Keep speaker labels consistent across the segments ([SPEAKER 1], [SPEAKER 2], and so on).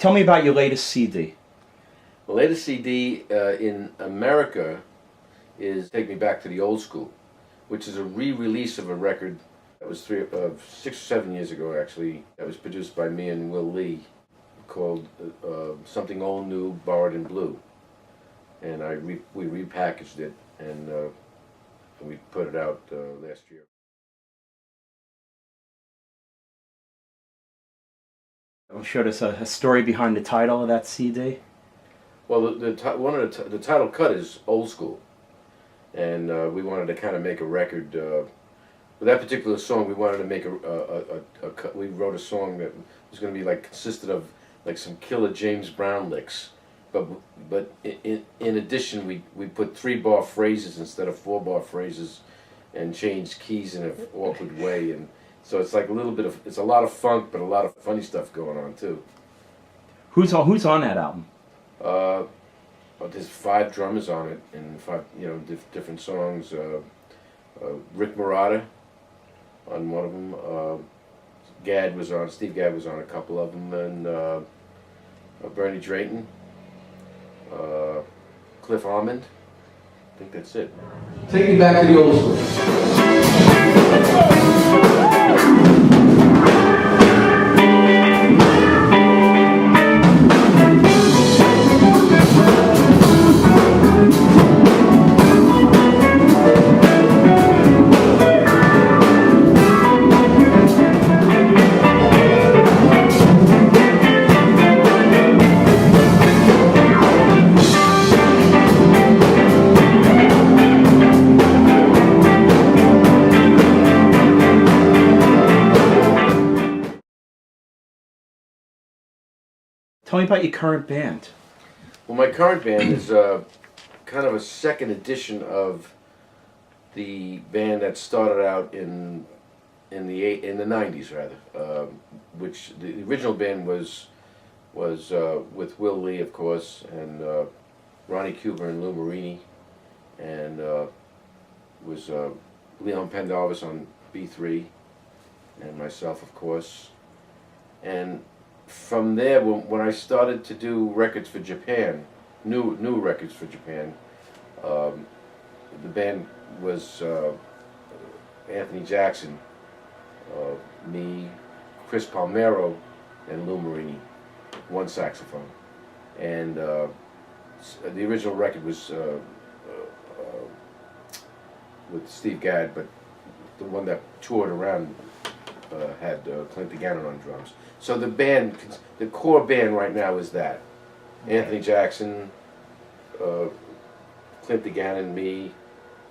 [SPEAKER 1] Tell me about your latest CD.
[SPEAKER 2] The latest CD in America is Take Me Back to the Old School, which is a re-release of a record that was 6 or 7 years ago, actually. That was produced by me and Will Lee, called Something Old New, Borrowed in Blue. And we repackaged it, and we put it out last year.
[SPEAKER 1] I'm sure there's a story behind the title of that CD.
[SPEAKER 2] Well, the title cut is Old School, and we wanted to kind of make a record. With that particular song, we wanted to make we wrote a song that was going to be like consisted of like some killer James Brown licks, but in addition we put 3-bar phrases instead of 4-bar phrases, and changed keys in an awkward way, and so it's like it's a lot of funk, but a lot of funny stuff going on too.
[SPEAKER 1] Who's on that album?
[SPEAKER 2] There's 5 drummers on it, and 5 different songs. Rick Murata on one of them. Steve Gadd was on a couple of them, and Bernie Drayton, Cliff Almond. I think that's it.
[SPEAKER 3] Take me back to the old school.
[SPEAKER 1] Tell me about your current band.
[SPEAKER 2] Well, my current band is kind of a second edition of the band that started out in the 90s, rather. Which the original band was with Will Lee, of course, and Ronnie Cuber and Lou Marini, and was Leon Pendarvis on B3, and myself, of course, and from there, when I started to do records for Japan, new records for Japan, the band was Anthony Jackson, me, Chris Palmero, and Lou Marini, 1 saxophone. And the original record was with Steve Gadd, but the one that toured around had Clint Gannon on drums. So the band, the core band right now is that. Anthony Jackson, Clint Gannon, me,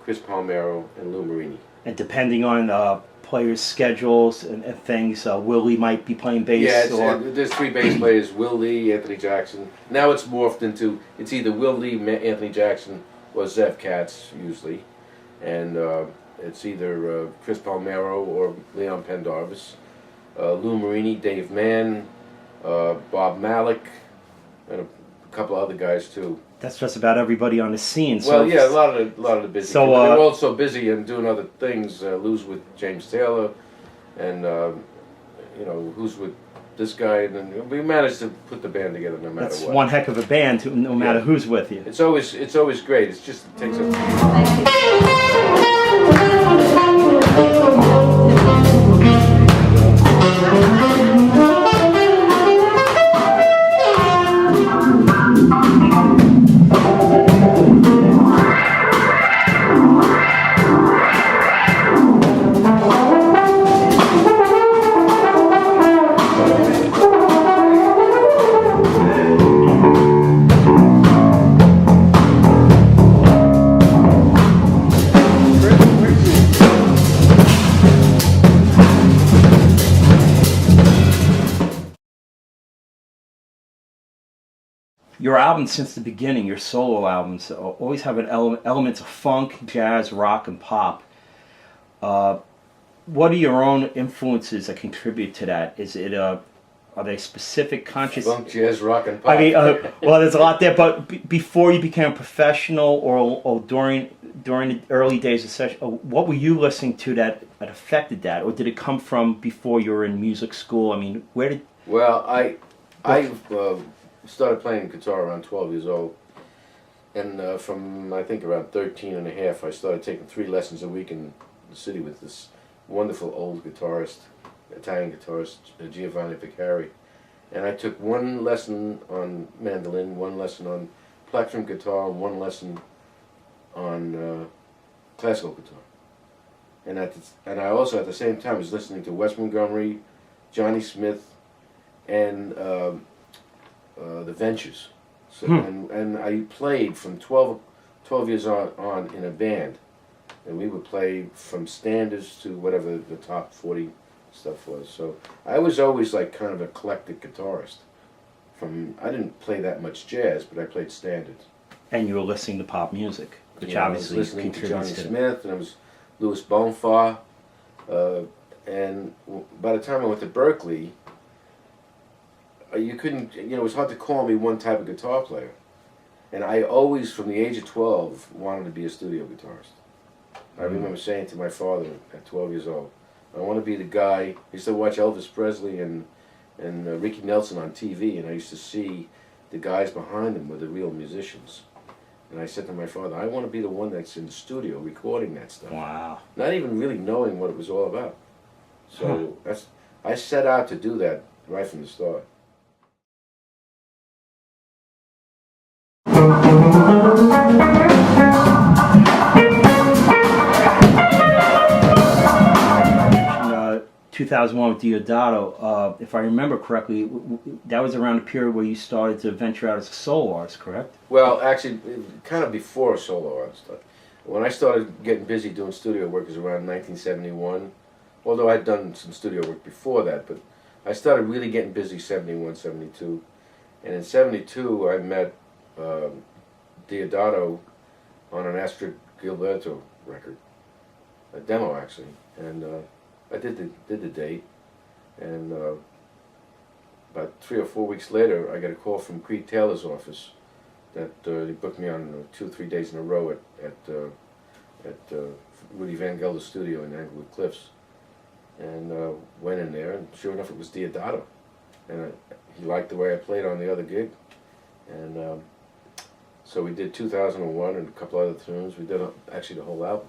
[SPEAKER 2] Chris Palmero, and Lou Marini.
[SPEAKER 1] And depending on players' schedules and things, Willie might be playing bass.
[SPEAKER 2] Yeah, there's 3 bass players: Will Lee, Anthony Jackson. Now it's morphed into it's either Will Lee, Anthony Jackson, or Zev Katz usually, and it's either Chris Palmero or Leon Pendarvis. Lou Marini, Dave Mann, Bob Malik, and a couple of other guys too.
[SPEAKER 1] That's just about everybody on the scene.
[SPEAKER 2] So well, yeah, a lot of the busy.
[SPEAKER 1] So
[SPEAKER 2] they're all so busy and doing other things. Lou's with James Taylor, and who's with this guy, and then we managed to put the band together no matter what.
[SPEAKER 1] That's one heck of a band, no matter who's with you.
[SPEAKER 2] It's always great. It takes a.
[SPEAKER 1] Your albums since the beginning, your solo albums, always have an elements of funk, jazz, rock, and pop. What are your own influences that contribute to that? Is it are they specific conscious?
[SPEAKER 2] Funk, jazz, rock, and pop.
[SPEAKER 1] I mean, well, there's a lot there. But before you became professional, or during the early days of session, what were you listening to that affected that, or did it come from before you were in music school? I mean, where did?
[SPEAKER 2] Well, I started playing guitar around 12 years old, and from I think around 13 and a half, I started taking 3 lessons a week in the city with this wonderful old guitarist, Italian guitarist, Giovanni Vicari. And I took 1 lesson on mandolin, 1 lesson on plectrum guitar, and 1 lesson on classical guitar. And I also at the same time was listening to Wes Montgomery, Johnny Smith, and the Ventures. So, and I played from 12 years on in a band, and we would play from standards to whatever the top 40 stuff was. So I was always like kind of an eclectic guitarist. I didn't play that much jazz, but I played standards.
[SPEAKER 1] And you were listening to pop music, which
[SPEAKER 2] I
[SPEAKER 1] obviously
[SPEAKER 2] was listening to Johnny
[SPEAKER 1] contributes to
[SPEAKER 2] Smith, and I was Louis Bonfa, and by the time I went to Berkeley, you couldn't, it was hard to call me one type of guitar player. And I always, from the age of 12, wanted to be a studio guitarist. I remember saying to my father at 12 years old, I want to be the guy. I used to watch Elvis Presley and Ricky Nelson on TV, and I used to see the guys behind them were the real musicians. And I said to my father, I want to be the one that's in the studio recording that stuff.
[SPEAKER 1] Wow.
[SPEAKER 2] Not even really knowing what it was all about. So I set out to do that right from the start.
[SPEAKER 1] In 2001 with Diodato, if I remember correctly, that was around the period where you started to venture out as a solo artist, correct?
[SPEAKER 2] Well, actually, kind of before solo artist. When I started getting busy doing studio work was around 1971, although I'd done some studio work before that, but I started really getting busy 71, 72. And in 72, I met Diodato on an Astrid Gilberto record, a demo actually, and I did the date, and about 3 or 4 weeks later, I got a call from Creed Taylor's office that he booked me on 2 or 3 days in a row at Rudy Van Gelder's studio in Englewood Cliffs, and went in there, and sure enough, it was Diodato, and he liked the way I played on the other gig, and so we did 2001 and a couple other tunes. We did actually the whole album.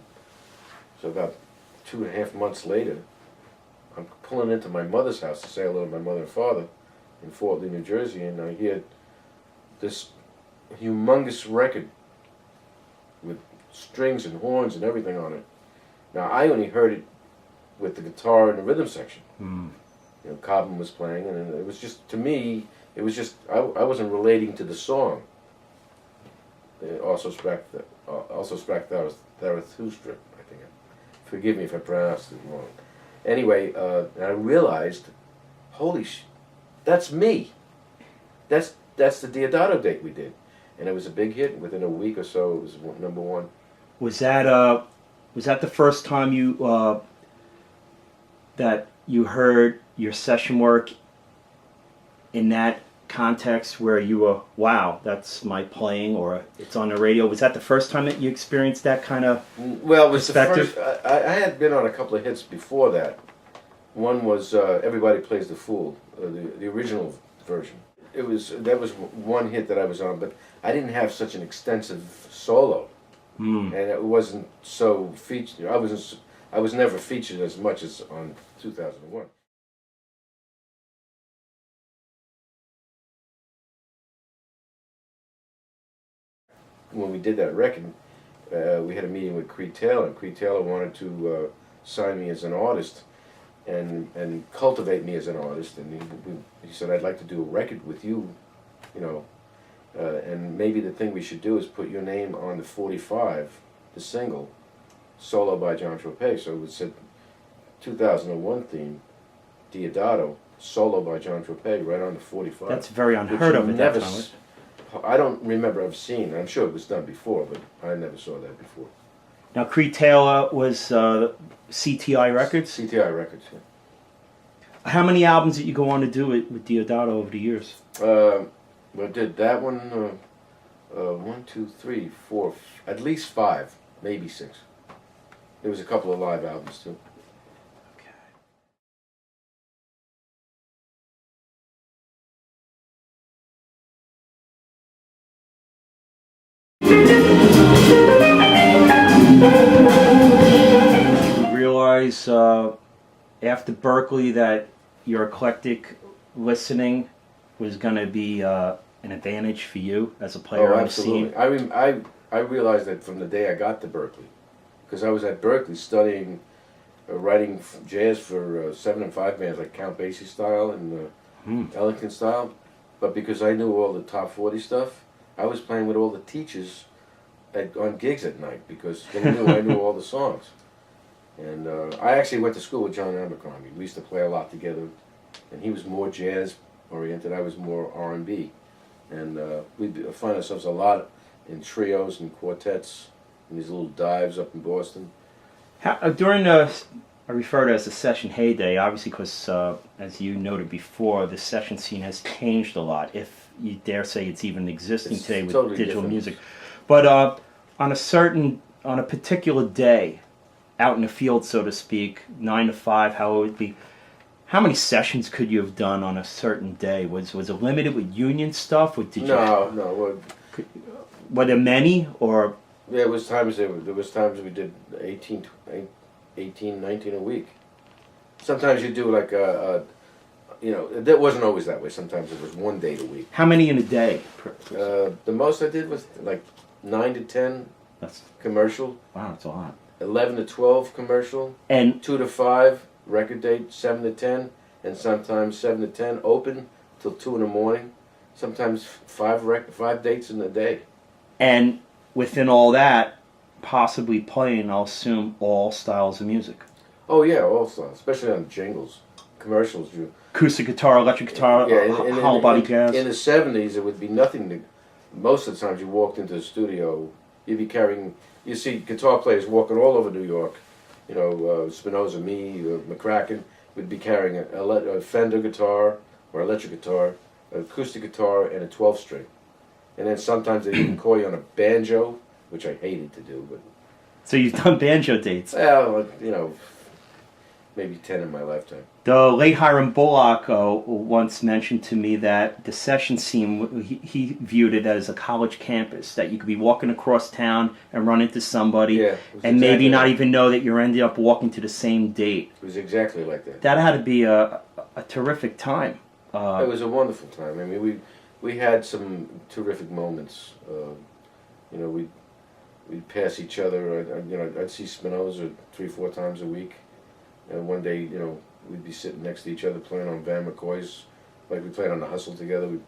[SPEAKER 2] So about 2.5 months later, I'm pulling into my mother's house to say hello to my mother and father in Fort Lee, New Jersey, and I hear this humongous record with strings and horns and everything on it. Now, I only heard it with the guitar in the rhythm section. Cobham was playing, and it was just, to me, it was just, I wasn't relating to the song. Also sprach Zarathustra, I think. Forgive me if I pronounced it wrong. Anyway, and I realized, holy that's me. That's the Diodato date we did, and it was a big hit. Within a week or so, it was #1.
[SPEAKER 1] Was that the first time you that you heard your session work in that context where you were, wow, that's my playing, or it's on the radio? Was that the first time that you experienced that kind of
[SPEAKER 2] Well, it was
[SPEAKER 1] perspective?
[SPEAKER 2] the first. I had been on a couple of hits before that. One was "Everybody Plays the Fool," the original version. That was one hit that I was on, but I didn't have such an extensive solo, and it wasn't so featured. I was never featured as much as on 2001. When we did that record, we had a meeting with Creed Taylor, and Creed Taylor wanted to sign me as an artist and cultivate me as an artist, and he said, I'd like to do a record with you, and maybe the thing we should do is put your name on the 45, the single, solo by John Tropea. So it said 2001 theme, Diodato, solo by John Tropea, right on the 45.
[SPEAKER 1] That's very unheard of at that time.
[SPEAKER 2] I don't remember I've seen. I'm sure it was done before, but I never saw that before.
[SPEAKER 1] Now, Creed Taylor was CTI Records.
[SPEAKER 2] CTI Records, yeah.
[SPEAKER 1] How many albums did you go on to do with Diodato over the years?
[SPEAKER 2] I did that one, 1, 2, 3, 4, at least 5, maybe 6. There was a couple of live albums too.
[SPEAKER 1] You realize after Berkeley that your eclectic listening was going to be an advantage for you as a player
[SPEAKER 2] Oh,
[SPEAKER 1] on the scene?
[SPEAKER 2] absolutely. I realized that from the day I got to Berkeley, because I was at Berkeley studying writing jazz for 7 and 5 bands like Count Basie style and Ellington style, but because I knew all the top 40 stuff, I was playing with all the teachers on gigs at night because they knew I knew all the songs. And I actually went to school with John Abercrombie. We used to play a lot together, and he was more jazz oriented. I was more R&B, and we'd find ourselves a lot in trios and quartets in these little dives up in Boston.
[SPEAKER 1] During the, I refer to it as the session heyday, obviously because, as you noted before, the session scene has changed a lot, if you dare say it's even existing
[SPEAKER 2] It's
[SPEAKER 1] today with
[SPEAKER 2] totally
[SPEAKER 1] digital
[SPEAKER 2] different.
[SPEAKER 1] music. But on a particular day, out in the field, so to speak, 9 to 5, how it would be, how many sessions could you have done on a certain day? Was it limited with union stuff, or did
[SPEAKER 2] No.
[SPEAKER 1] you? Were there many, or?
[SPEAKER 2] Yeah, there was times we did 18, 19 a week. Sometimes you do like that wasn't always that way. Sometimes it was 1 day a week.
[SPEAKER 1] How many in a day?
[SPEAKER 2] The most I did was like 9 to 10
[SPEAKER 1] That's,
[SPEAKER 2] commercial,
[SPEAKER 1] wow, that's a lot.
[SPEAKER 2] 11 to 12 commercial,
[SPEAKER 1] And
[SPEAKER 2] 2 to 5 record date, 7 to 10, and sometimes 7 to 10 open till 2 in the morning. Sometimes 5 dates in a day.
[SPEAKER 1] And within all that, possibly playing, I'll assume, all styles of music.
[SPEAKER 2] Oh yeah, also especially on jingles, commercials.
[SPEAKER 1] Acoustic guitar, electric guitar, hollow body jazz.
[SPEAKER 2] In the 70s, it would be nothing to. Most of the times you walked into the studio, you'd be carrying. You see guitar players walking all over New York. You know, Spinoza, me, McCracken would be carrying a Fender guitar or electric guitar, an acoustic guitar, and a 12-string. And then sometimes they even call you on a banjo, which I hated to do, but.
[SPEAKER 1] So you've done banjo dates.
[SPEAKER 2] Well, maybe 10 in my lifetime.
[SPEAKER 1] The late Hiram Bullock once mentioned to me that the session scene, he viewed it as a college campus, that you could be walking across town and run into somebody,
[SPEAKER 2] Yeah,
[SPEAKER 1] and maybe not even know that you're ending up walking to the same date.
[SPEAKER 2] It was exactly like that.
[SPEAKER 1] That had to be a terrific time.
[SPEAKER 2] It was a wonderful time. I mean, we had some terrific moments. We'd pass each other. I'd see Spinoza 3-4 times a week, and one day, we'd be sitting next to each other playing on Van McCoy's, like we played on the Hustle together.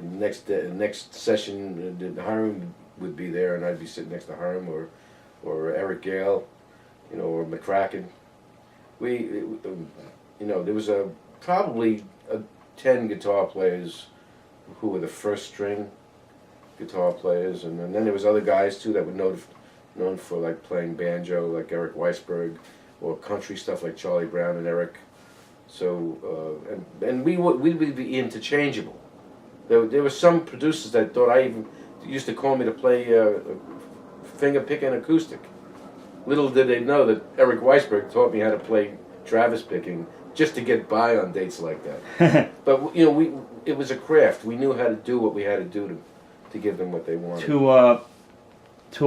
[SPEAKER 2] Next session, Hiram would be there, and I'd be sitting next to Hiram or Eric Gale, or McCracken. There was probably 10 guitar players who were the first string guitar players, and then there was other guys too that were known for like playing banjo, like Eric Weisberg, or country stuff like Charlie Brown and Eric. So and we would be interchangeable. There were some producers that thought I even used to call me to play finger picking acoustic. Little did they know that Eric Weisberg taught me how to play Travis picking just to get by on dates like that. But it was a craft. We knew how to do what we had to do to give them what they wanted.
[SPEAKER 1] To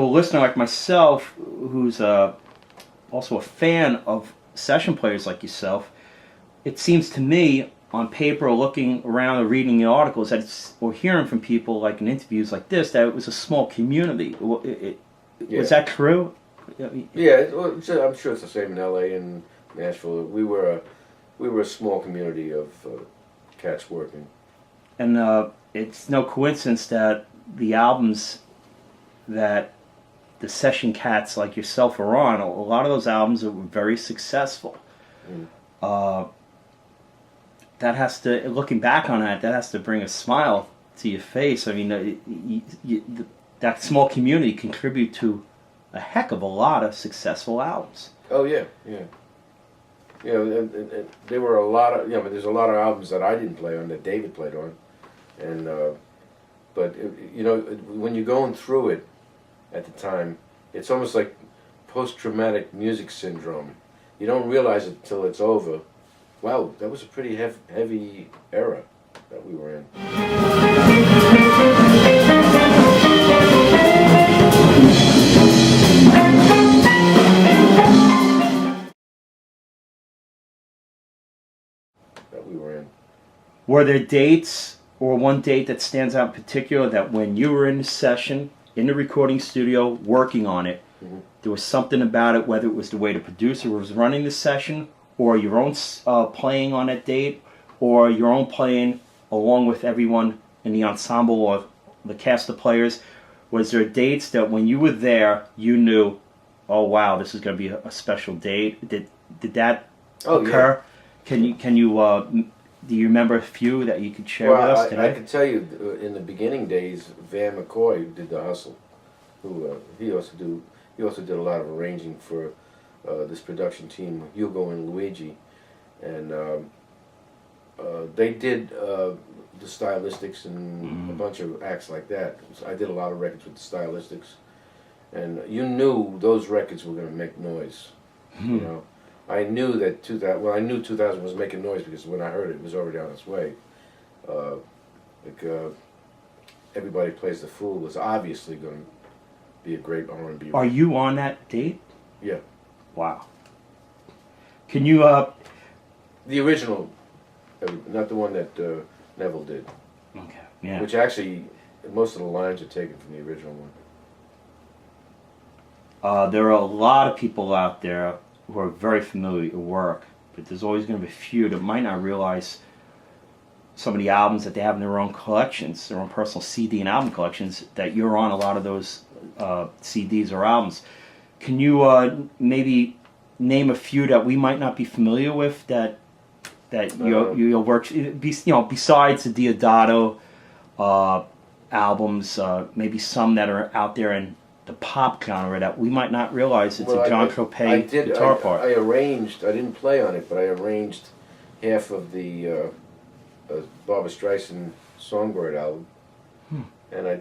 [SPEAKER 1] a listener like myself, who's also a fan of session players like yourself, it seems to me, on paper, or looking around or reading the articles, or hearing from people like in interviews like this, that it was a small community. Was that true?
[SPEAKER 2] Yeah, I'm sure it's the same in L.A. and Nashville. We were a small community of cats working.
[SPEAKER 1] And it's no coincidence that the albums that the session cats like yourself are on, a lot of those albums were very successful. That has to, looking back on that has to bring a smile to your face. I mean, that small community contribute to a heck of a lot of successful albums.
[SPEAKER 2] Oh yeah. And there were a lot of, but there's a lot of albums that I didn't play on that David played on, and but when you're going through it at the time, it's almost like post-traumatic music syndrome. You don't realize it till it's over. Wow, that was a pretty heavy era that we were in. we were in.
[SPEAKER 1] Were there dates or one date that stands out in particular that when you were in the session, in the recording studio, working on it, there was something about it, whether it was the way the producer was running the session, or your own playing on that date, or your own playing along with everyone in the ensemble or the cast of players? Was there dates that when you were there, you knew, oh wow, this is going to be a special date? Did that occur?
[SPEAKER 2] Yeah.
[SPEAKER 1] Can you do you remember a few that you could share with us today?
[SPEAKER 2] I can tell you, in the beginning days, Van McCoy, who did the Hustle, he also did a lot of arranging for this production team, Hugo and Luigi, and they did the Stylistics and a bunch of acts like that. I did a lot of records with the Stylistics, and you knew those records were going to make noise. You know, I knew that 2000. Well, I knew 2000 was making noise because when I heard it, it was already on its way. Everybody Plays the Fool was obviously going to be a great R&B.
[SPEAKER 1] Are you on that date?
[SPEAKER 2] Yeah.
[SPEAKER 1] Wow. Can you
[SPEAKER 2] The original, not the one that Neville did.
[SPEAKER 1] Okay. Yeah.
[SPEAKER 2] Which actually, most of the lines are taken from the original one.
[SPEAKER 1] There are a lot of people out there who are very familiar with your work, but there's always going to be a few that might not realize some of the albums that they have in their own collections, their own personal CD and album collections, that you're on a lot of those CDs or albums. Can you maybe name a few that we might not be familiar with that your work, besides the Diodato albums, maybe some that are out there in the pop genre that we might not realize it's a John Tropea guitar part.
[SPEAKER 2] I arranged, I didn't play on it, but I arranged half of the Barbra Streisand Songbird album. And I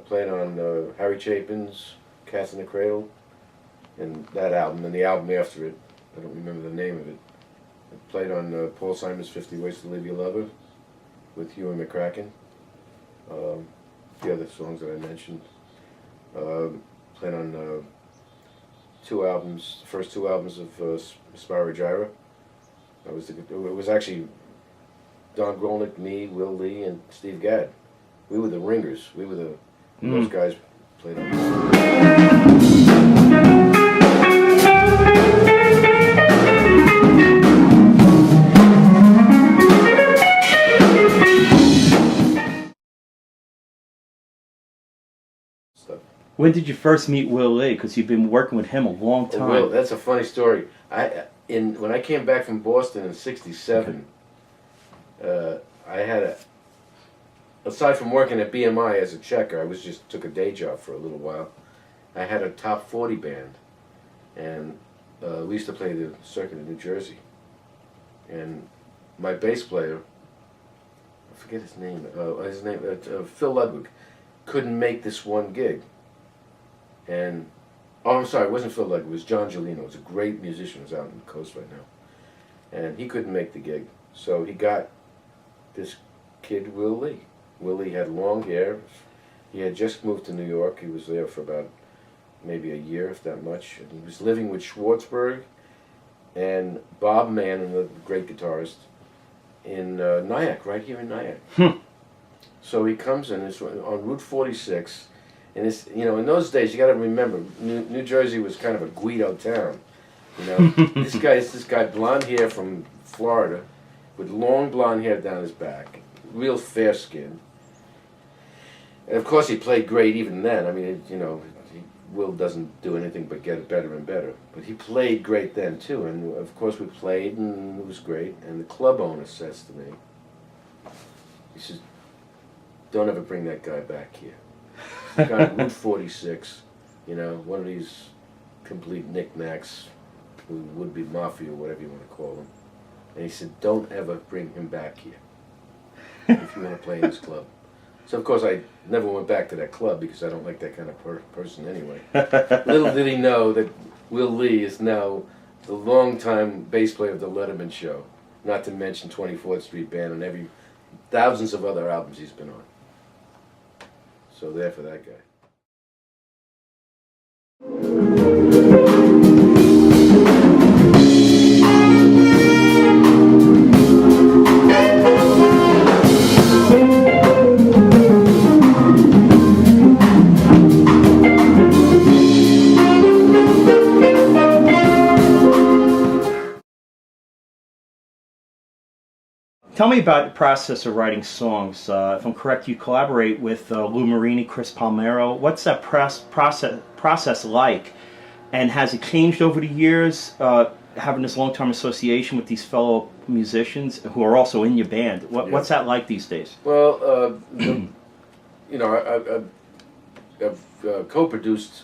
[SPEAKER 2] played on Harry Chapin's Cats in the Cradle, and that album, and the album after it. I don't remember the name of it. I played on Paul Simon's 50 Ways to Leave Your Lover with Hugh and McCracken. The other songs that I mentioned. Played on two albums, the first two albums of Spyro Gyra. It was actually Don Grolnick, me, Will Lee, and Steve Gadd. We were the ringers. We were those guys played on.
[SPEAKER 1] When did you first meet Will Lee? Because you've been working with him a long time.
[SPEAKER 2] Will, that's a funny story. When I came back from Boston in '67, I had aside from working at BMI as a checker, I took a day job for a little while. I had a top 40 band, and we used to play the circuit in New Jersey. And my bass player, I forget his name, Phil Ludwig, couldn't make this one gig. And, oh, I'm sorry, it wasn't Phil Ludwig, it was John Giolino. It was a great musician who's out on the coast right now. And he couldn't make the gig, so he got this kid, Will Lee. Will Lee had long hair. He had just moved to New York. He was there for about maybe a year, if that much. And he was living with Schwartzberg and Bob Mann, the great guitarist, in Nyack, right here in Nyack. So he comes in, it's on Route 46, and it's, in those days, you got to remember, New Jersey was kind of a Guido town. This guy, blonde hair from Florida, with long blonde hair down his back, real fair skin. And of course, he played great even then. I mean, Will doesn't do anything but get better and better. But he played great then too, and of course we played, and it was great. And the club owner says to me, he says, "Don't ever bring that guy back here. He's got Route 46, one of these complete knickknacks who would be mafia or whatever you want to call him." And he said, "Don't ever bring him back here if you want to play in this club." So of course I never went back to that club because I don't like that kind of person anyway. Little did he know that Will Lee is now the longtime bass player of the Letterman Show, not to mention 24th Street Band and thousands of other albums he's been on. So there for that guy.
[SPEAKER 1] Tell me about the process of writing songs. If I'm correct, you collaborate with Lou Marini, Chris Palmero. What's that process like? And has it changed over the years, having this long-term association with these fellow musicians who are also in your band? What's that like these days?
[SPEAKER 2] Well, I've co-produced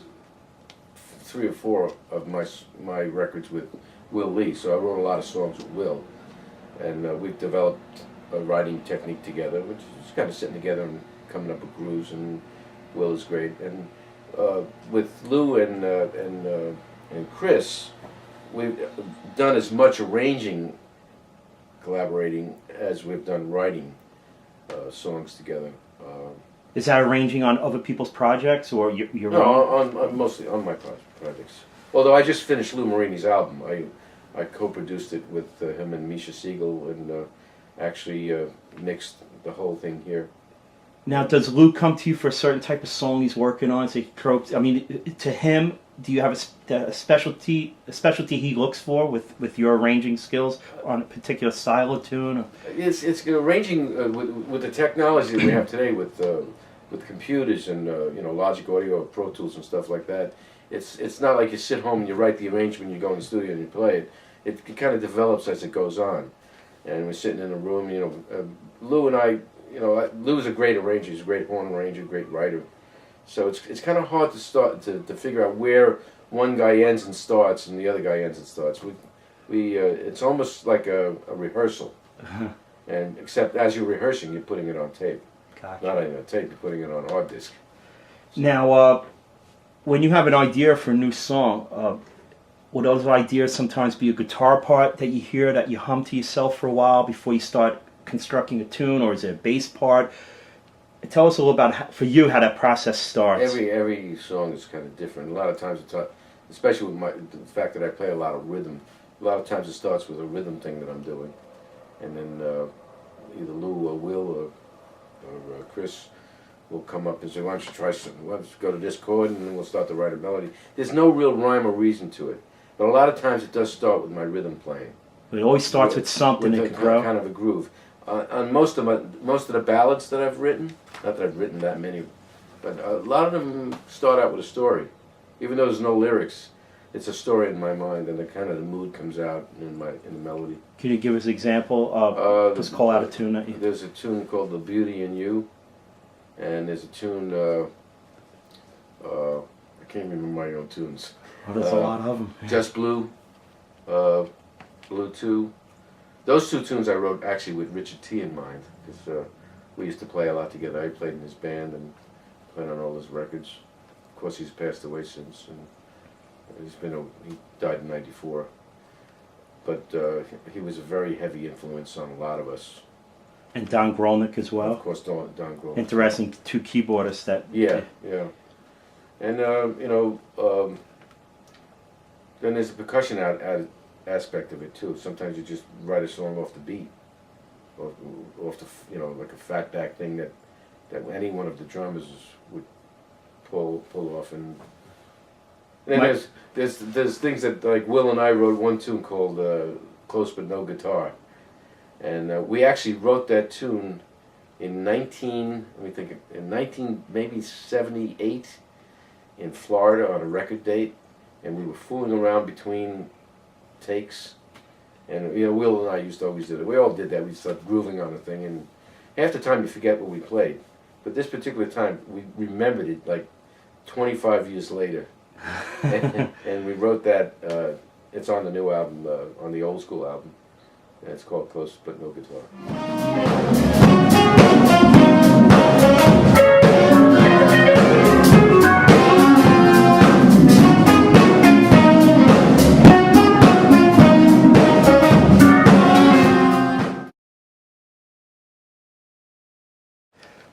[SPEAKER 2] 3 or 4 of my records with Will Lee, so I wrote a lot of songs with Will. And we've developed a writing technique together, which is kind of sitting together and coming up with grooves, and Will is great. And with Lou and Chris, we've done as much arranging, collaborating, as we've done writing songs together.
[SPEAKER 1] Is that arranging on other people's projects, or your
[SPEAKER 2] No,
[SPEAKER 1] own?
[SPEAKER 2] on mostly on my projects. Although I just finished Lou Marini's album. I co-produced it with him and Misha Siegel, and actually mixed the whole thing here.
[SPEAKER 1] Now, does Lou come to you for a certain type of song he's working on? Say, tropes. I mean, to him, do you have a specialty he looks for with your arranging skills on a particular style of tune? Or?
[SPEAKER 2] It's arranging with the technology that we have today with computers and Logic Audio, Pro Tools, and stuff like that. It's not like you sit home and you write the arrangement, you go in the studio and you play it. It kind of develops as it goes on. And we're sitting in a room, Lou and I, Lou's a great arranger, he's a great horn arranger, great writer. So it's kind of hard to start to figure out where one guy ends and starts and the other guy ends and starts. It's almost like a rehearsal. And except as you're rehearsing, you're putting it on tape.
[SPEAKER 1] Gotcha.
[SPEAKER 2] Not on tape, you're putting it on hard disk.
[SPEAKER 1] Now, when you have an idea for a new song, will those ideas sometimes be a guitar part that you hear that you hum to yourself for a while before you start constructing a tune, or is it a bass part? Tell us a little about, for you, how that process starts.
[SPEAKER 2] Every song is kind of different. A lot of times especially with the fact that I play a lot of rhythm, a lot of times it starts with a rhythm thing that I'm doing. And then either Lou or Will or Chris will come up and say, why don't you try something? Why don't you go to this chord, and then we'll start to write a melody. There's no real rhyme or reason to it. But a lot of times it does start with my rhythm playing.
[SPEAKER 1] It always starts with something that can grow.
[SPEAKER 2] Kind of a groove. On most of the ballads that I've written, not that I've written that many, but a lot of them start out with a story. Even though there's no lyrics, it's a story in my mind, and the mood comes out in the melody.
[SPEAKER 1] Can you give us an example of, just call out a tune that you...
[SPEAKER 2] There's a tune called The Beauty in You, and there's a tune, I can't remember my own tunes.
[SPEAKER 1] Oh, there's a lot of them.
[SPEAKER 2] Just Blue, Blue 2. Those 2 tunes I wrote actually with Richard T. in mind, because we used to play a lot together. I played in his band and played on all his records. Of course, he's passed away since, and he died in '94. But he was a very heavy influence on a lot of us.
[SPEAKER 1] And Don Grolnick as well.
[SPEAKER 2] Of course, Don Grolnick.
[SPEAKER 1] Interesting, 2 keyboardists that...
[SPEAKER 2] Yeah. And, then there's a percussion aspect of it, too. Sometimes you just write a song off the beat. Off the, like a fatback thing that any one of the drummers would pull off. And then there's things that, like, Will and I wrote one tune called Close But No Guitar. And we actually wrote that tune in 1978 in Florida on a record date, and we were fooling around between takes, and Will and I used to always do that. We all did that. We started grooving on the thing, and half the time you forget what we played, but this particular time we remembered it like 25 years later, and we wrote that. It's on the new album, on the old school album. And it's called Close But No Guitar.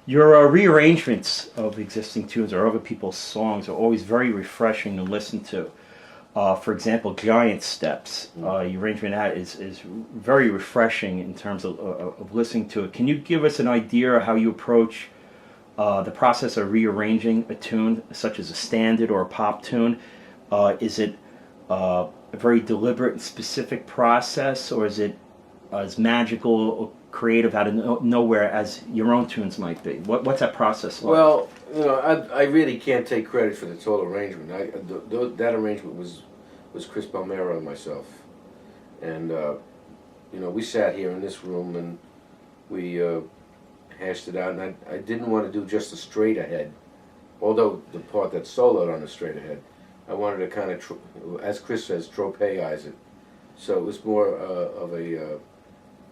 [SPEAKER 1] Your rearrangements of existing tunes or other people's songs are always very refreshing to listen to. For example, Giant Steps. Your arrangement of that is very refreshing in terms of listening to it. Can you give us an idea of how you approach the process of rearranging a tune, such as a standard or a pop tune? Is it a very deliberate and specific process, or is it as magical creative out of nowhere as your own tunes might be? What's that process like?
[SPEAKER 2] Well, I really can't take credit for the total arrangement. That arrangement was Chris Palmero and myself, and we sat here in this room and we hashed it out. And I didn't want to do just a straight ahead, although the part that soloed on the straight ahead, I wanted to kind of, as Chris says, tropeize it. So it was more of a.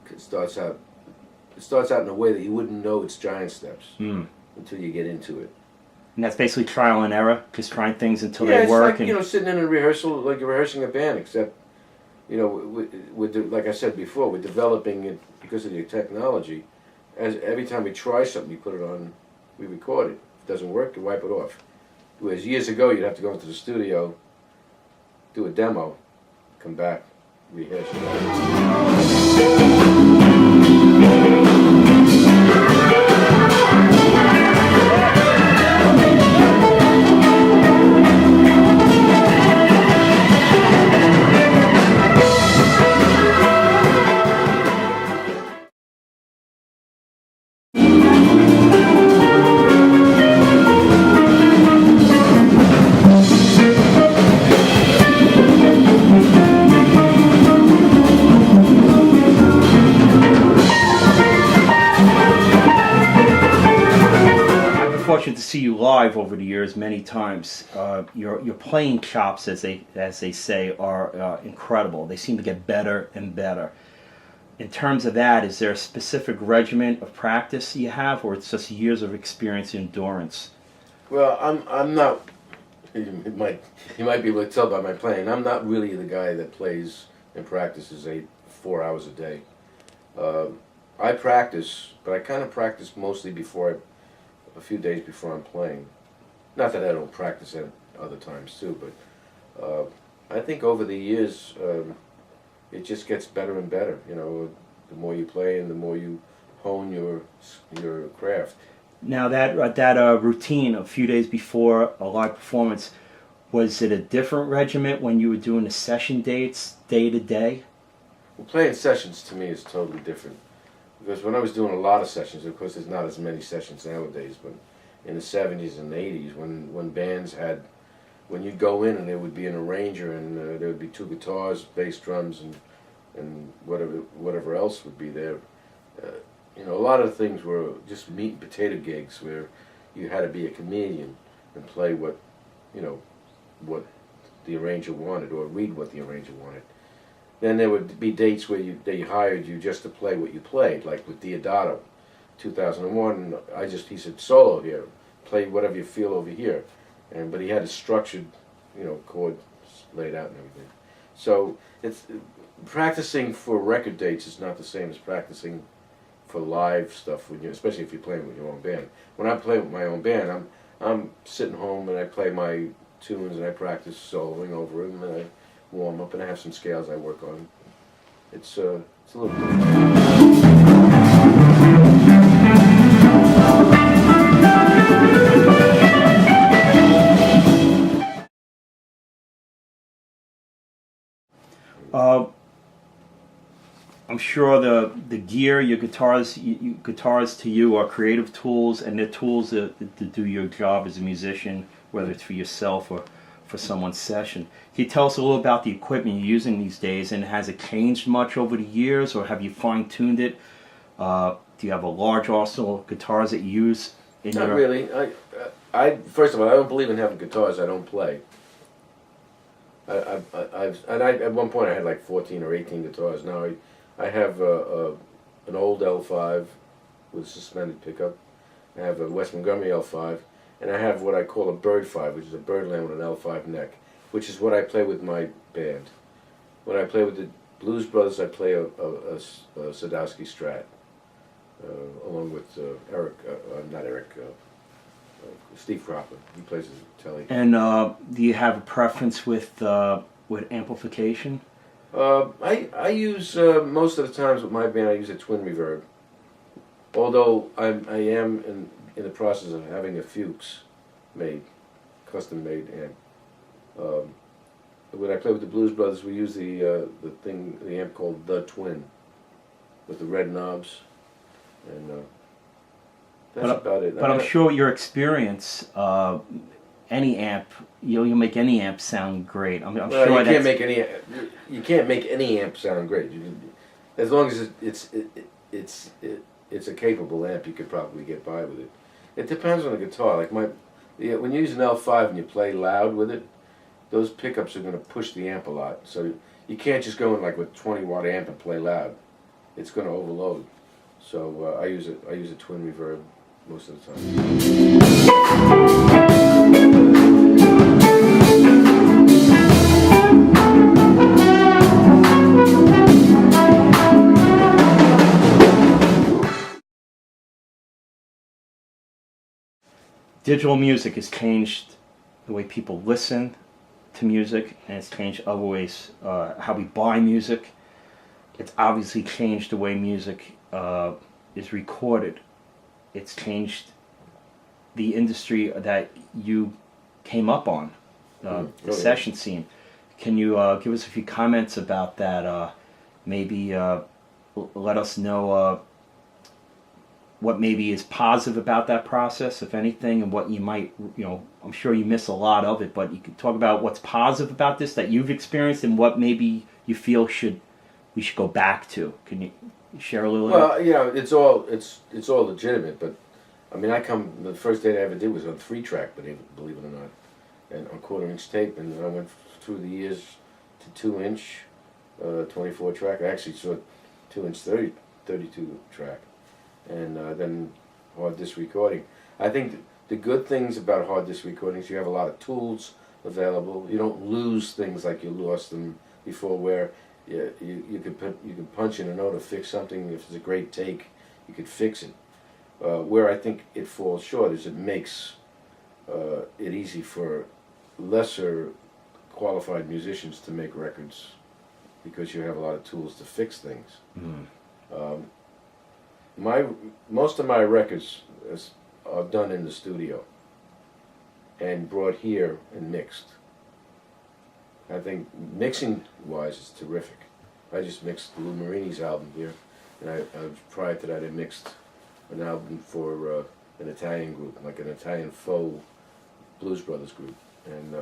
[SPEAKER 2] It starts out in a way that you wouldn't know it's giant steps until you get into it.
[SPEAKER 1] And that's basically trial and error, just trying things until
[SPEAKER 2] Yeah,
[SPEAKER 1] they
[SPEAKER 2] it's
[SPEAKER 1] work.
[SPEAKER 2] like sitting in a rehearsal, like you're rehearsing a band, except like I said before, we're developing it because of the technology. As every time we try something, we put it on, we record it. If it doesn't work, you wipe it off. Whereas years ago, you'd have to go into the studio, do a demo, come back, rehearse it.
[SPEAKER 1] Fortunate to see you live over the years many times. Your playing chops, as they say, are incredible. They seem to get better and better. In terms of that, is there a specific regimen of practice you have, or it's just years of experience and endurance?
[SPEAKER 2] Well, I'm not. You might be able to tell by my playing. I'm not really the guy that plays and practices 4 hours a day. I practice, but I kind of practice mostly a few days before I'm playing. Not that I don't practice at other times too, but I think over the years it just gets better and better. The more you play and the more you hone your craft.
[SPEAKER 1] Now that routine a few days before a live performance, was it a different regiment when you were doing the session dates day to day?
[SPEAKER 2] Well, playing sessions to me is totally different. Because when I was doing a lot of sessions, of course there's not as many sessions nowadays, but in the 70s and 80s when bands had, when you'd go in and there would be an arranger and there would be 2 guitars, bass drums and whatever else would be there. A lot of things were just meat and potato gigs where you had to be a comedian and play what the arranger wanted or read what the arranger wanted. Then there would be dates where they hired you just to play what you played, like with Diodato, 2001. He said, solo here, play whatever you feel over here, but he had a structured, chords laid out and everything. So it's practicing for record dates is not the same as practicing for live stuff, especially if you're playing with your own band. When I play with my own band, I'm sitting home and I play my tunes and I practice soloing over them and I warm up and I have some scales I work on. It's a little different.
[SPEAKER 1] I'm sure the gear, your guitars to you are creative tools, and they're tools to do your job as a musician, whether it's for yourself or for someone's session. Can you tell us a little about the equipment you're using these days, and has it changed much over the years, or have you fine-tuned it? Do you have a large arsenal of guitars that you use in
[SPEAKER 2] Not really. I first of all, I don't believe in having guitars I don't play. At one point I had like 14 or 18 guitars. Now I have an old L5 with a suspended pickup. I have a West Montgomery L5, and I have what I call a Bird 5, which is a Birdland with an L5 neck, which is what I play with my band. When I play with the Blues Brothers, I play a Sadowski Strat, along with Steve Cropper. He plays the telly.
[SPEAKER 1] And do you have a preference with amplification?
[SPEAKER 2] I use most of the times with my band I use a twin reverb. Although I am in the process of having a Fuchs made, custom made amp. When I play with the Blues Brothers, we use the amp called the Twin with the red knobs. and that's about it.
[SPEAKER 1] But I'm sure your experience, any amp, you'll make any amp sound great. I'm
[SPEAKER 2] well,
[SPEAKER 1] sure
[SPEAKER 2] you can't make any amp sound great. As long as it's a capable amp, you could probably get by with it. It depends on the guitar. Like when you use an L5 and you play loud with it, those pickups are going to push the amp a lot. So you can't just go in like with 20-watt amp and play loud. It's going to overload. So I use a twin reverb most of the time.
[SPEAKER 1] Digital music has changed the way people listen to music, and it's changed other ways how we buy music. It's obviously changed the way music is recorded. It's changed the industry that you came up on, the session scene. Can you give us a few comments about that? Maybe let us know what maybe is positive about that process, if anything, and what you might, I'm sure you miss a lot of it, but you could talk about what's positive about this that you've experienced and what maybe you feel we should go back to. Can you share a little?
[SPEAKER 2] Well, it's all legitimate, but I mean, the first date I ever did was on 3-track, believe it or not, and on 1/4-inch tape, and I went through the years to 2-inch, 24-track. I actually saw 2-inch 32-track. And then hard disk recording. I think the good things about hard disk recording is you have a lot of tools available. You don't lose things like you lost them before, where you can punch in a note or fix something. If it's a great take, you could fix it. Where I think it falls short is it makes it easy for lesser qualified musicians to make records because you have a lot of tools to fix things. Most of my records are done in the studio and brought here and mixed. I think mixing wise it's terrific. I just mixed Lou Marini's album here, and prior to that I mixed an album for an Italian group, like an Italian faux Blues Brothers group, and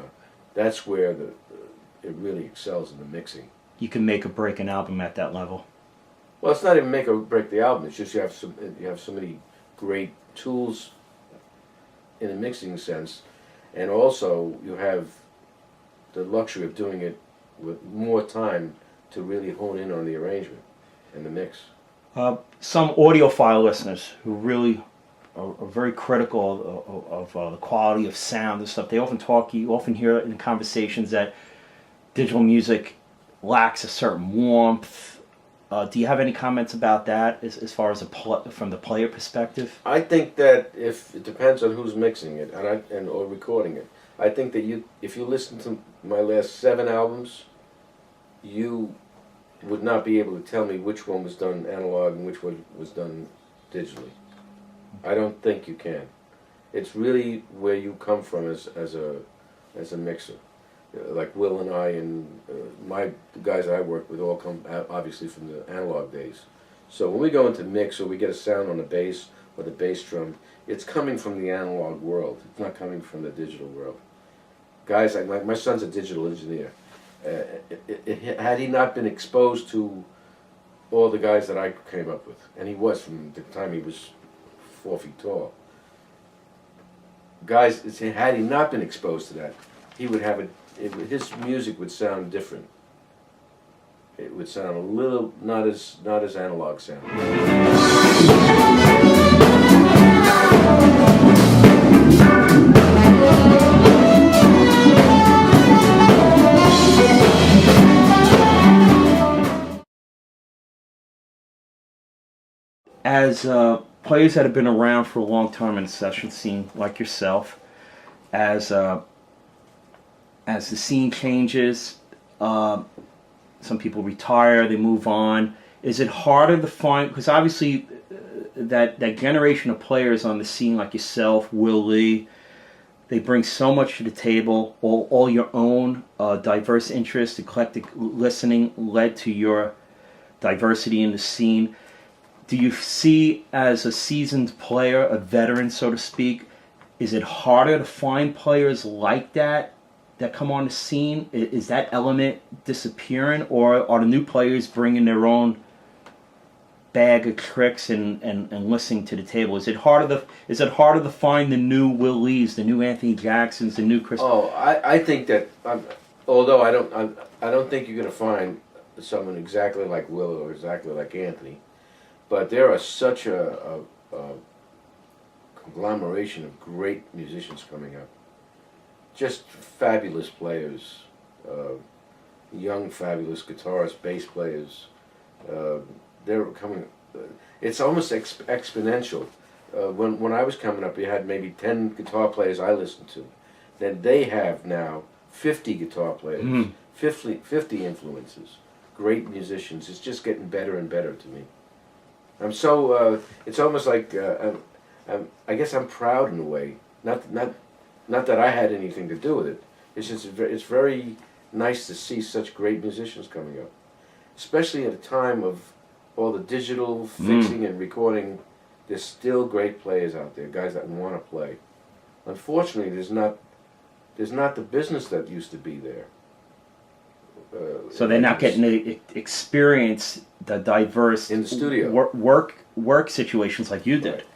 [SPEAKER 2] that's where it really excels in the mixing.
[SPEAKER 1] You can make or break an album at that level.
[SPEAKER 2] Well, it's not even make or break the album. It's just you have so many great tools in a mixing sense, and also you have the luxury of doing it with more time to really hone in on the arrangement and the mix.
[SPEAKER 1] Some audiophile listeners who really are very critical of the quality of sound and stuff, you often hear in conversations that digital music lacks a certain warmth. Do you have any comments about that as far as from the player perspective?
[SPEAKER 2] I think that if it depends on who's mixing it or recording it. I think that if you listen to my last 7 albums, you would not be able to tell me which one was done analog and which one was done digitally. I don't think you can. It's really where you come from as a mixer. Like Will and I and the guys I work with all come obviously from the analog days. So when we go into mix or we get a sound on the bass or the bass drum, it's coming from the analog world. It's not coming from the digital world. Guys like my son's a digital engineer. Had he not been exposed to all the guys that I came up with, and he was from the time he was 4 feet tall. Guys, had he not been exposed to that, he would have his music would sound different. It would sound a little not as analog sound.
[SPEAKER 1] As players that have been around for a long time in the session scene, like yourself, as the scene changes, some people retire, they move on. Is it harder to find, because obviously that generation of players on the scene like yourself, Will Lee, they bring so much to the table, all your own diverse interests, eclectic listening led to your diversity in the scene. do you see as a seasoned player, a veteran, so to speak, is it harder to find players like that come on the scene? Is that element disappearing, or are the new players bringing their own bag of tricks and listening to the table? Is it harder to find the new Will Lees, the new Anthony Jacksons, the new Chris?
[SPEAKER 2] Oh, I think that, although I don't think you're going to find someone exactly like Will or exactly like Anthony, but there are such a conglomeration of great musicians coming up. Just fabulous players, young fabulous guitarists, bass players. They're coming. It's almost exponential. When I was coming up, you had maybe 10 guitar players I listened to. Then they have now 50 guitar players, 50 influences, great musicians. It's just getting better and better to me. I'm so. It's almost like I guess I'm proud in a way. Not that I had anything to do with it. It's just it's very nice to see such great musicians coming up, especially at a time of all the digital fixing and recording. There's still great players out there, guys that want to play. Unfortunately, there's not the business that used to be there.
[SPEAKER 1] So they're not getting to experience the diverse
[SPEAKER 2] in the studio
[SPEAKER 1] work situations like you did.
[SPEAKER 2] Right.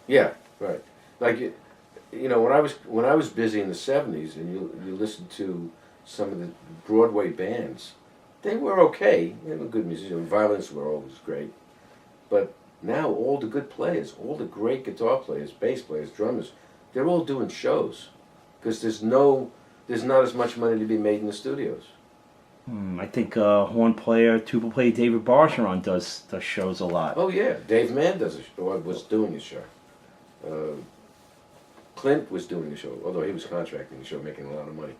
[SPEAKER 2] Yeah, right. Like when I was busy in the '70s, and you listen to some of the Broadway bands, they were okay. They were good musicians. Violins were always great, but now all the good players, all the great guitar players, bass players, drummers, they're all doing shows because there's not as much money to be made in the studios.
[SPEAKER 1] I think horn player, tuba player David Bargeron does shows a lot.
[SPEAKER 2] Oh yeah, Dave Mann was doing a show. Clint was doing a show, although he was contracting the show, making a lot of money.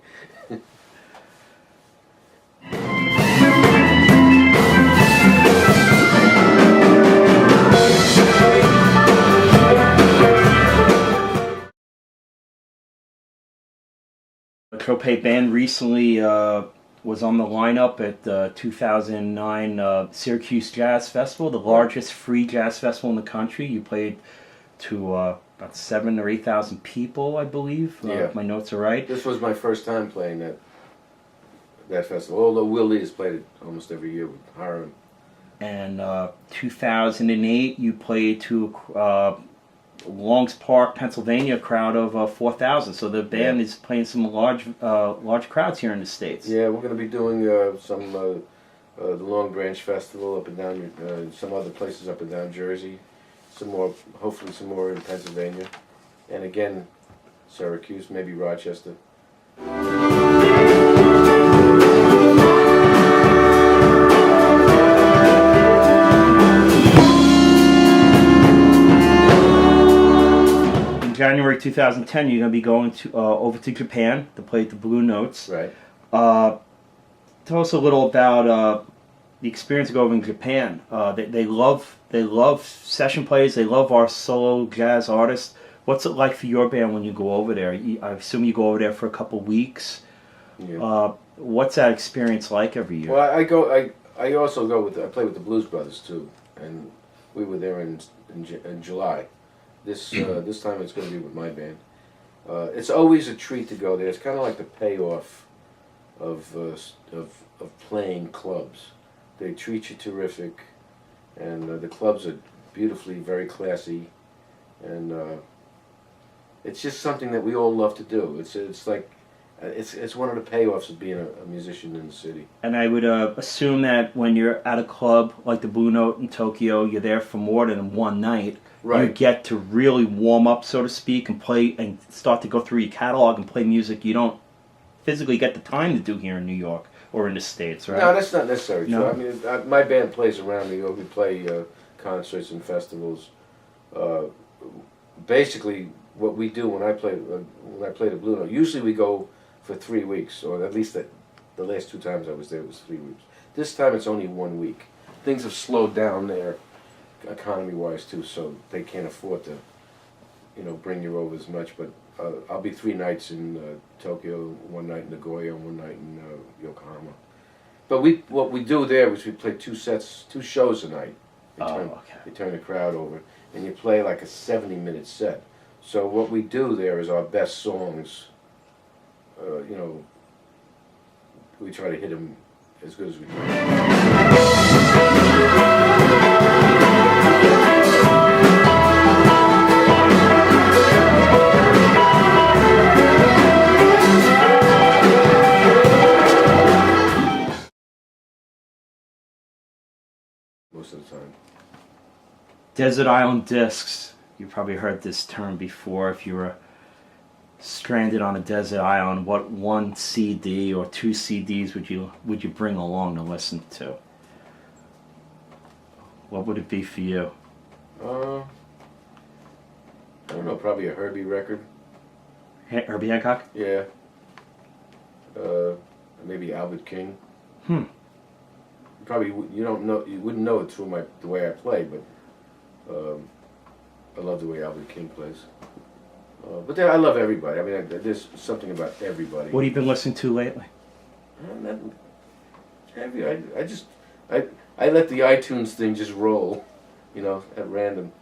[SPEAKER 1] The Tropea band recently was on the lineup at the 2009 Syracuse Jazz Festival, the largest free jazz festival in the country. You played to about 7,000 or 8,000 people, I believe.
[SPEAKER 2] Yeah.
[SPEAKER 1] If my notes are right.
[SPEAKER 2] This was my first time playing that festival, although Will Lee has played it almost every year with Hiram.
[SPEAKER 1] And 2008, you played to Longs Park, Pennsylvania crowd of 4,000. So the band is playing some large crowds here in the States.
[SPEAKER 2] Yeah, we're going to be doing some the Long Branch Festival up and down, some other places up and down Jersey, hopefully some more in Pennsylvania, and again, Syracuse, maybe Rochester.
[SPEAKER 1] January 2010, you're going to be going to over to Japan to play at the Blue Notes.
[SPEAKER 2] Right.
[SPEAKER 1] Tell us a little about the experience of going to Japan. They love session plays. They love our solo jazz artists. What's it like for your band when you go over there? I assume you go over there for a couple weeks.
[SPEAKER 2] Yeah.
[SPEAKER 1] What's that experience like every year?
[SPEAKER 2] Well, I also go I play with the Blues Brothers too, and we were there in July. This time it's going to be with my band. It's always a treat to go there. It's kind of like the payoff of playing clubs. They treat you terrific, and the clubs are beautifully, very classy, and it's just something that we all love to do. It's like it's one of the payoffs of being a musician in the city.
[SPEAKER 1] And I would assume that when you're at a club like the Blue Note in Tokyo, you're there for more than one night.
[SPEAKER 2] Right.
[SPEAKER 1] You get to really warm up, so to speak, and play and start to go through your catalog and play music you don't physically get the time to do here in New York or in the States, right?
[SPEAKER 2] No, that's not necessarily true.
[SPEAKER 1] No?
[SPEAKER 2] I mean, my band plays around New York. We play concerts and festivals. Basically, what we do when I play the Blue Note, usually we go for 3 weeks, or at least the last 2 times I was there was 3 weeks. This time it's only 1 week. Things have slowed down there, economy-wise too, so they can't afford to, bring you over as much. But I'll be 3 nights in Tokyo, 1 night in Nagoya, 1 night in Yokohama. But what we do there is we play 2 shows a night. You turn the crowd over, and you play like a 70-minute set. So what we do there is our best songs. You know, we try to hit them as good as we can. Most of the time.
[SPEAKER 1] Desert Island Discs. You probably heard this term before. If you were stranded on a desert island, what one CD or two CDs would you bring along to listen to? What would it be for you?
[SPEAKER 2] I don't know, probably a Herbie record.
[SPEAKER 1] Herbie Hancock?
[SPEAKER 2] Yeah. Maybe Albert King. Probably you wouldn't know it through the way I play, but I love the way Albert King plays. But I love everybody. I mean, there's something about everybody.
[SPEAKER 1] What have you been listening to lately?
[SPEAKER 2] Not heavy. I let the iTunes thing just roll, you know, at random.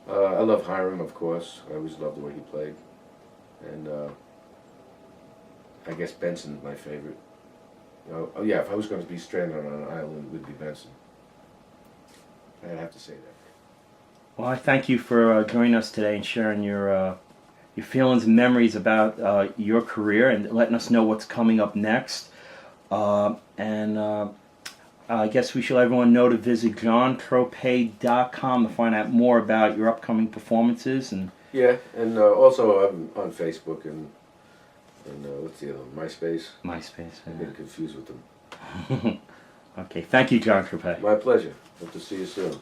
[SPEAKER 2] I love Hiram, of course. I always loved the way he played, and I guess Benson's my favorite. You know, oh yeah, if I was going to be stranded on an island, it would be Benson. I'd have to say that.
[SPEAKER 1] Well, I thank you for joining us today and sharing your feelings and memories about your career and letting us know what's coming up next. I guess we should let everyone know to visit johntropea.com to find out more about your upcoming performances. And
[SPEAKER 2] yeah, and also I'm on Facebook and what's the other one? MySpace.
[SPEAKER 1] MySpace.
[SPEAKER 2] I've been confused with them.
[SPEAKER 1] Okay, thank you, John Tropea.
[SPEAKER 2] My pleasure. Hope to see you soon.